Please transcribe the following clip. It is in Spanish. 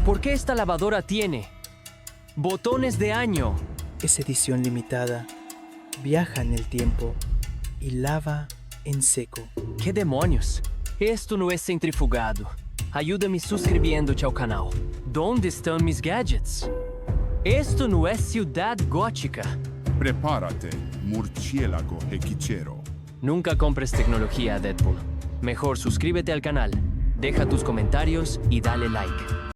¿Por qué esta lavadora tiene botones de año? Es edición limitada. Viaja en el tiempo y lava en seco. ¿Qué demonios? Esto no es centrifugado. Ayúdame suscribiéndote al canal. ¿Dónde están mis gadgets? Esto no es Ciudad Gótica. Prepárate, murciélago hechichero. Nunca compres tecnología, Deadpool. Mejor suscríbete al canal, deja tus comentarios y dale like.